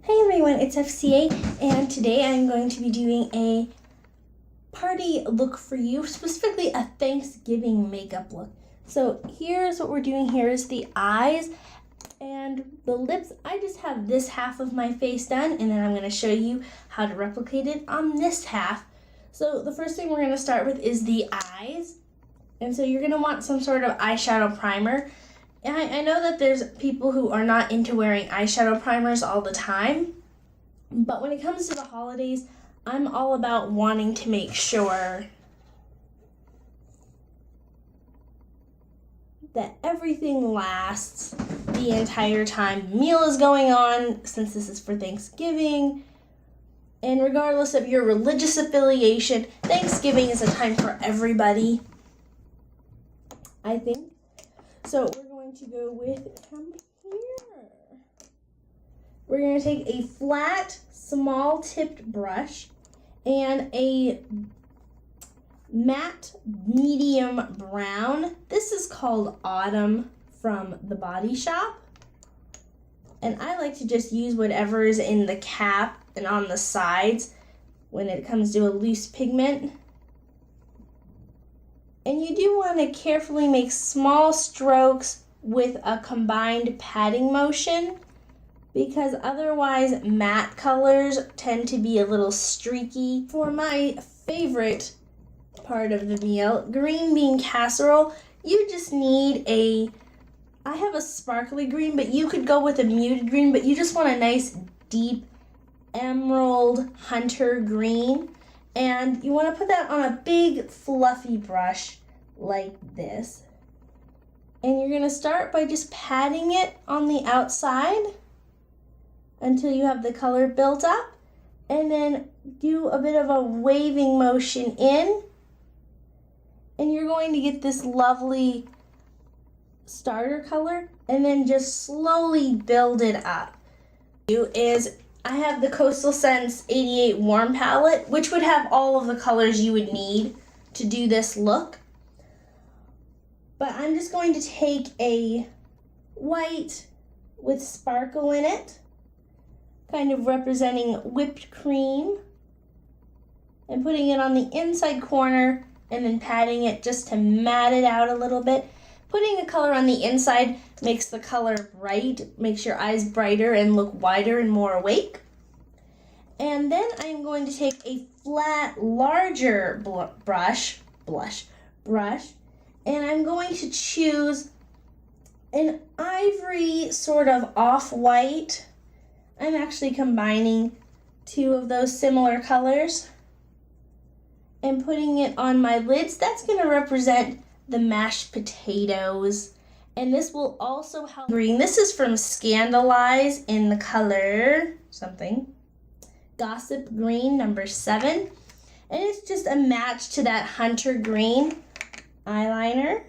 Hey everyone, it's FCA, and today I'm going to be doing a party look for you, specifically a Thanksgiving makeup look. So here's what we're doing. Here is the eyes and the lips. I just have this half of my face done, and then I'm going to show you how to replicate it on this half. So the first thing we're going to start with is the eyes. And so you're going to want some sort of eyeshadow primer. I know that there's people who are not into wearing eyeshadow primers all the time, but when it comes to the holidays, I'm all about wanting to make sure that everything lasts the entire time the meal is going on, since this is for Thanksgiving. And regardless of your religious affiliation, Thanksgiving is a time for everybody, I think. So we're going to go with, come here. We're going to take a flat, small tipped brush and a matte medium brown. This is called Autumn from the Body Shop. And I like to just use whatever is in the cap and on the sides when it comes to a loose pigment. And you do want to carefully make small strokes with a combined patting motion, because otherwise matte colors tend to be a little streaky. For my favorite part of the meal, green bean casserole, you just need I have a sparkly green, but you could go with a muted green, but you just want a nice deep emerald hunter green. And you want to put that on a big fluffy brush like this. And you're going to start by just patting it on the outside until you have the color built up. And then do a bit of a waving motion in. And you're going to get this lovely starter color. And then just slowly build it up. I have the Coastal Scents 88 Warm Palette, which would have all of the colors you would need to do this look. But I'm just going to take a white with sparkle in it, kind of representing whipped cream, and putting it on the inside corner and then patting it just to matte it out a little bit. Putting a color on the inside makes the color bright, makes your eyes brighter and look wider and more awake. And then I'm going to take a flat, larger brush, and I'm going to choose an ivory sort of off-white. I'm actually combining two of those similar colors and putting it on my lids. That's going to represent the mashed potatoes. And this will also help green. This is from Scandalize in the color something. Gossip Green number 7. And it's just a match to that Hunter Green eyeliner.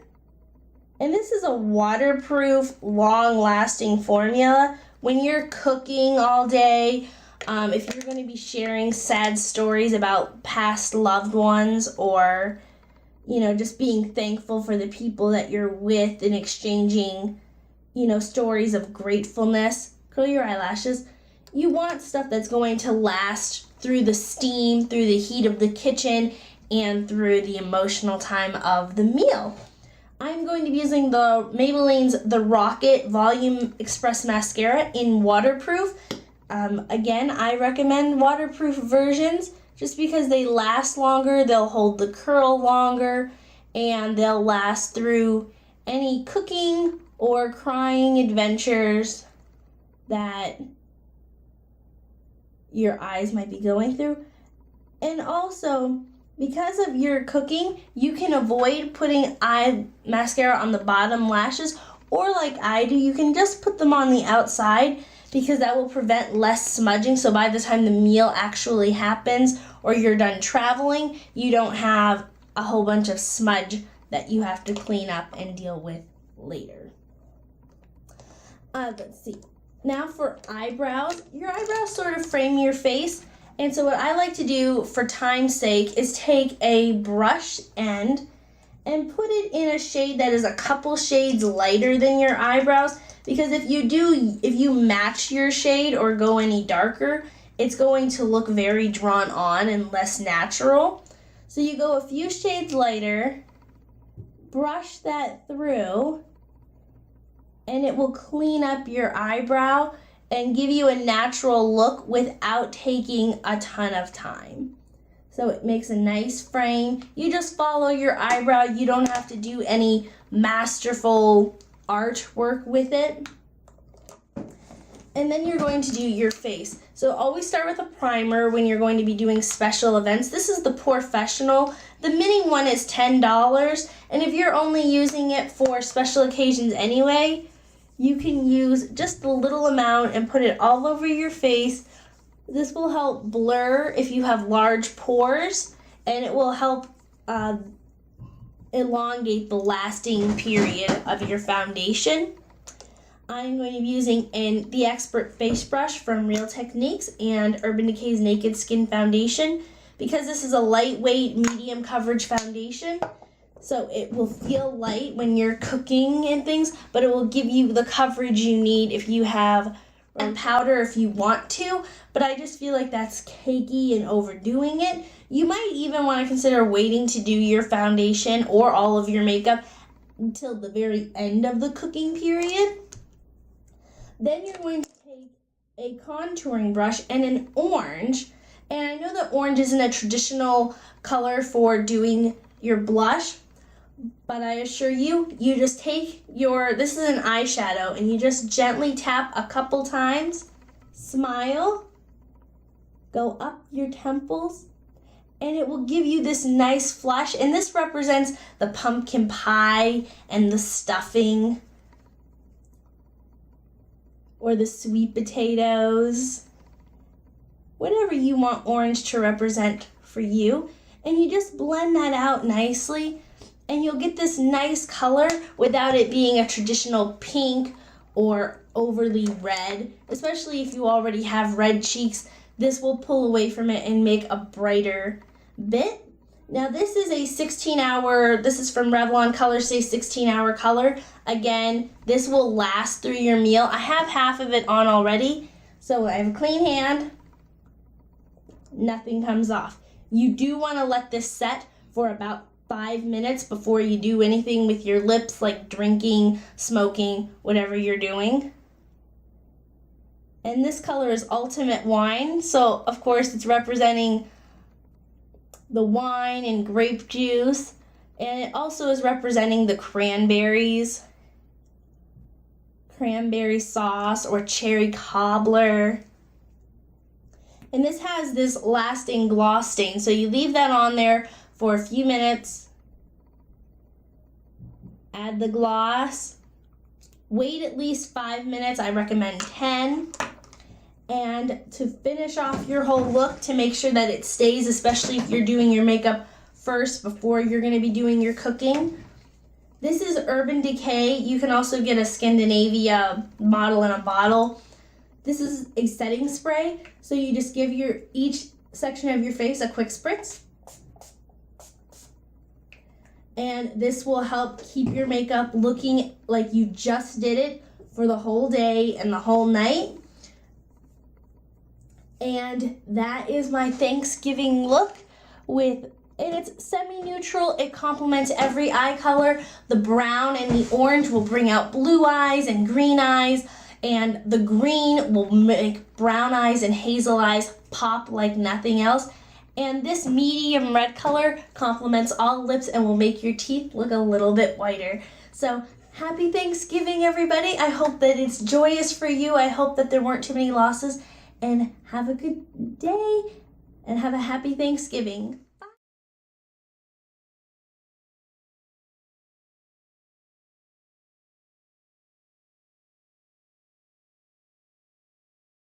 And this is a waterproof, long-lasting formula. When you're cooking all day, if you're going to be sharing sad stories about past loved ones, or just being thankful for the people that you're with and exchanging, stories of gratefulness, curl your eyelashes. You want stuff that's going to last through the steam, through the heat of the kitchen, and through the emotional time of the meal. I'm going to be using the Maybelline's The Rocket Volume Express Mascara in waterproof. Again, I recommend waterproof versions just because they last longer, they'll hold the curl longer, and they'll last through any cooking or crying adventures that your eyes might be going through. And also, because of your cooking, you can avoid putting eye mascara on the bottom lashes, or like I do, you can just put them on the outside, because that will prevent less smudging. So by the time the meal actually happens or you're done traveling, you don't have a whole bunch of smudge that you have to clean up and deal with later. Let's see. Now for eyebrows. Your eyebrows sort of frame your face. And so what I like to do for time's sake is take a brush end and put it in a shade that is a couple shades lighter than your eyebrows, because if you match your shade or go any darker, it's going to look very drawn on and less natural. So you go a few shades lighter, brush that through, and it will clean up your eyebrow and give you a natural look without taking a ton of time. So it makes a nice frame. You just follow your eyebrow. You don't have to do any masterful artwork with it. And then you're going to do your face. So always start with a primer when you're going to be doing special events. This is the Professional. The mini one is $10. And if you're only using it for special occasions anyway, you can use just a little amount and put it all over your face. This will help blur if you have large pores, and it will help elongate the lasting period of your foundation. I'm going to be using the Expert Face Brush from Real Techniques and Urban Decay's Naked Skin Foundation, because this is a lightweight, medium coverage foundation. So it will feel light when you're cooking and things, but it will give you the coverage you need if you have powder if you want to, but I just feel like that's cakey and overdoing it. You might even want to consider waiting to do your foundation or all of your makeup until the very end of the cooking period. Then you're going to take a contouring brush and an orange, and I know that orange isn't a traditional color for doing your blush, but I assure you, you just take this is an eyeshadow, and you just gently tap a couple times, smile, go up your temples, and it will give you this nice flush. And this represents the pumpkin pie and the stuffing, or the sweet potatoes, whatever you want orange to represent for you. And you just blend that out nicely, and you'll get this nice color without it being a traditional pink or overly red. Especially if you already have red cheeks, this will pull away from it and make a brighter bit. Now this is a 16-hour, this is from Revlon Color Stay 16-hour color. Again, this will last through your meal. I have half of it on already, so I have a clean hand. Nothing comes off. You do want to let this set for about 5 minutes before you do anything with your lips, like drinking, smoking, whatever you're doing. And this color is Ultimate Wine, so of course it's representing the wine and grape juice, and it also is representing the cranberry sauce or cherry cobbler. And this has this lasting gloss stain, so you leave that on there for a few minutes, add the gloss, wait at least 5 minutes, I recommend 10, and to finish off your whole look, to make sure that it stays, especially if you're doing your makeup first before you're going to be doing your cooking. This is Urban Decay. You can also get a Scandinavia model in a bottle. This is a setting spray, so you just give each section of your face a quick spritz. And this will help keep your makeup looking like you just did it for the whole day and the whole night. And that is my Thanksgiving look and it's semi-neutral. It complements every eye color. The brown and the orange will bring out blue eyes and green eyes, and the green will make brown eyes and hazel eyes pop like nothing else. And this medium red color complements all lips and will make your teeth look a little bit whiter. So happy Thanksgiving, everybody. I hope that it's joyous for you. I hope that there weren't too many losses. And have a good day and have a happy Thanksgiving.